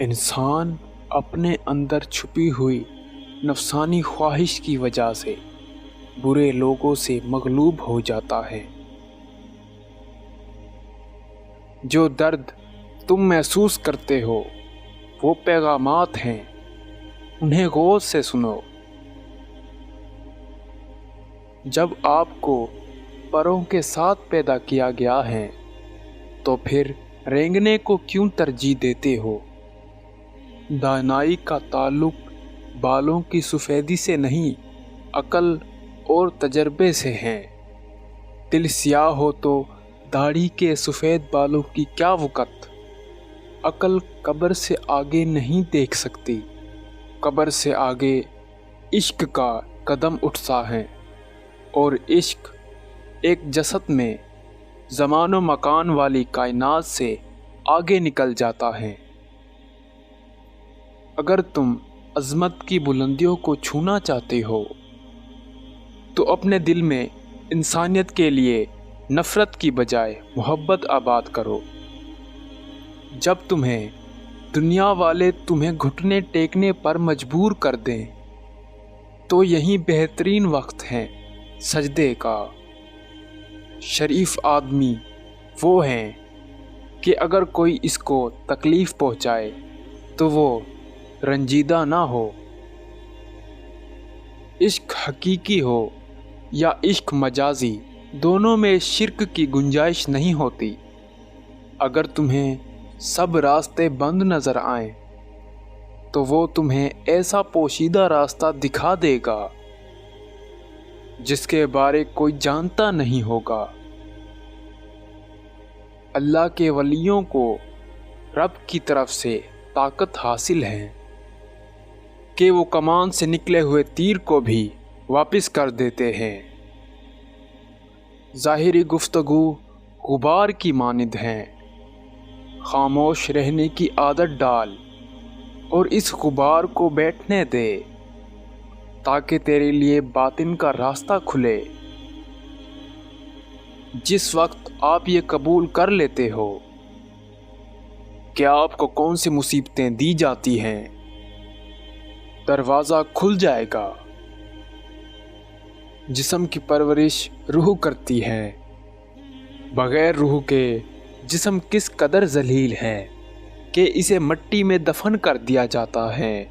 انسان اپنے اندر چھپی ہوئی نفسانی خواہش کی وجہ سے برے لوگوں سے مغلوب ہو جاتا ہے۔ جو درد تم محسوس کرتے ہو وہ پیغامات ہیں، انہیں غور سے سنو۔ جب آپ کو پروں کے ساتھ پیدا کیا گیا ہے تو پھر رینگنے کو کیوں ترجیح دیتے ہو؟ دانائی کا تعلق بالوں کی سفیدی سے نہیں، عقل اور تجربے سے ہے۔ دل سیاہ ہو تو داڑھی کے سفید بالوں کی کیا وقت؟ عقل قبر سے آگے نہیں دیکھ سکتی، قبر سے آگے عشق کا قدم اٹھتا ہے، اور عشق ایک جسد میں زمان و مکان والی کائنات سے آگے نکل جاتا ہے۔ اگر تم عظمت کی بلندیوں کو چھونا چاہتے ہو تو اپنے دل میں انسانیت کے لیے نفرت کی بجائے محبت آباد کرو۔ جب تمہیں دنیا والے تمہیں گھٹنے ٹیکنے پر مجبور کر دیں تو یہی بہترین وقت ہے سجدے کا۔ شریف آدمی وہ ہیں کہ اگر کوئی اس کو تکلیف پہنچائے تو وہ رنجیدہ نہ ہو۔ عشق حقیقی ہو یا عشق مجازی، دونوں میں شرک کی گنجائش نہیں ہوتی۔ اگر تمہیں سب راستے بند نظر آئیں تو وہ تمہیں ایسا پوشیدہ راستہ دکھا دے گا جس کے بارے کوئی جانتا نہیں ہوگا۔ اللہ کے ولیوں کو رب کی طرف سے طاقت حاصل ہے کہ وہ کمان سے نکلے ہوئے تیر کو بھی واپس کر دیتے ہیں۔ ظاہری گفتگو غبار کی مانند ہے، خاموش رہنے کی عادت ڈال اور اس غبار کو بیٹھنے دے تاکہ تیرے لیے باطن کا راستہ کھلے۔ جس وقت آپ یہ قبول کر لیتے ہو کہ آپ کو کون سی مصیبتیں دی جاتی ہیں، دروازہ کھل جائے گا۔ جسم کی پرورش روح کرتی ہے، بغیر روح کے جسم کس قدر ذلیل ہے کہ اسے مٹی میں دفن کر دیا جاتا ہے۔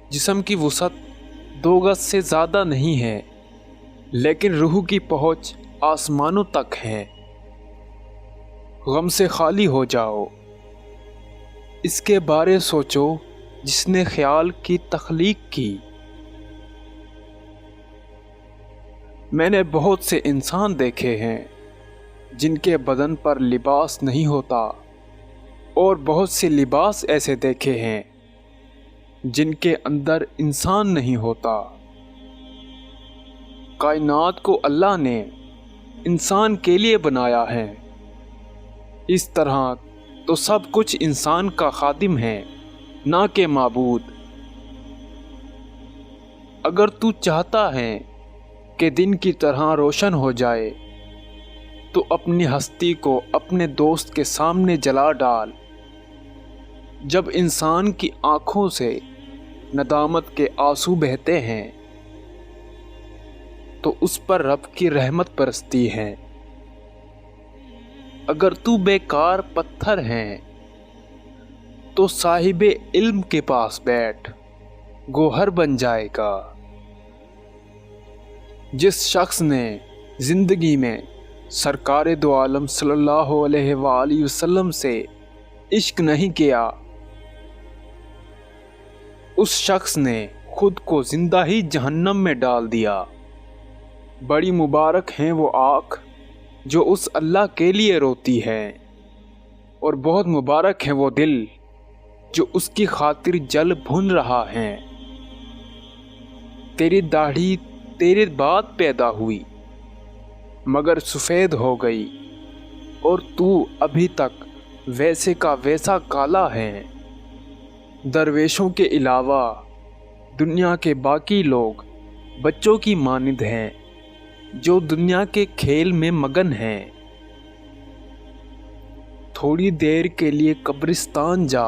جسم کی وسعت 2 گز سے زیادہ نہیں ہے، لیکن روح کی پہنچ آسمانوں تک ہے۔ غم سے خالی ہو جاؤ، اس کے بارے سوچو جس نے خیال کی تخلیق کی۔ میں نے بہت سے انسان دیکھے ہیں جن کے بدن پر لباس نہیں ہوتا، اور بہت سے لباس ایسے دیکھے ہیں جن کے اندر انسان نہیں ہوتا۔ کائنات کو اللہ نے انسان کے لیے بنایا ہے، اس طرح تو سب کچھ انسان کا خادم ہے، نہ کہ معبود۔ اگر تو چاہتا ہے کہ دن کی طرح روشن ہو جائے تو اپنی ہستی کو اپنے دوست کے سامنے جلا ڈال۔ جب انسان کی آنکھوں سے ندامت کے آنسو بہتے ہیں تو اس پر رب کی رحمت برستی ہے۔ اگر تو بیکار پتھر ہے تو صاحب علم کے پاس بیٹھ، گوہر بن جائے گا۔ جس شخص نے زندگی میں سرکار دو عالم صلی اللہ علیہ وآلہ وسلم سے عشق نہیں کیا، اس شخص نے خود کو زندہ ہی جہنم میں ڈال دیا۔ بڑی مبارک ہیں وہ آنکھ جو اس اللہ کے لیے روتی ہے، اور بہت مبارک ہیں وہ دل جو اس کی خاطر جل بھن رہا ہے۔ تیری داڑھی تیرے بعد پیدا ہوئی مگر سفید ہو گئی، اور تو ابھی تک ویسے کا ویسا کالا ہے۔ درویشوں کے علاوہ دنیا کے باقی لوگ بچوں کی مانند ہیں جو دنیا کے کھیل میں مگن ہیں۔ تھوڑی دیر کے لیے قبرستان جا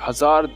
1000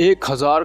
1000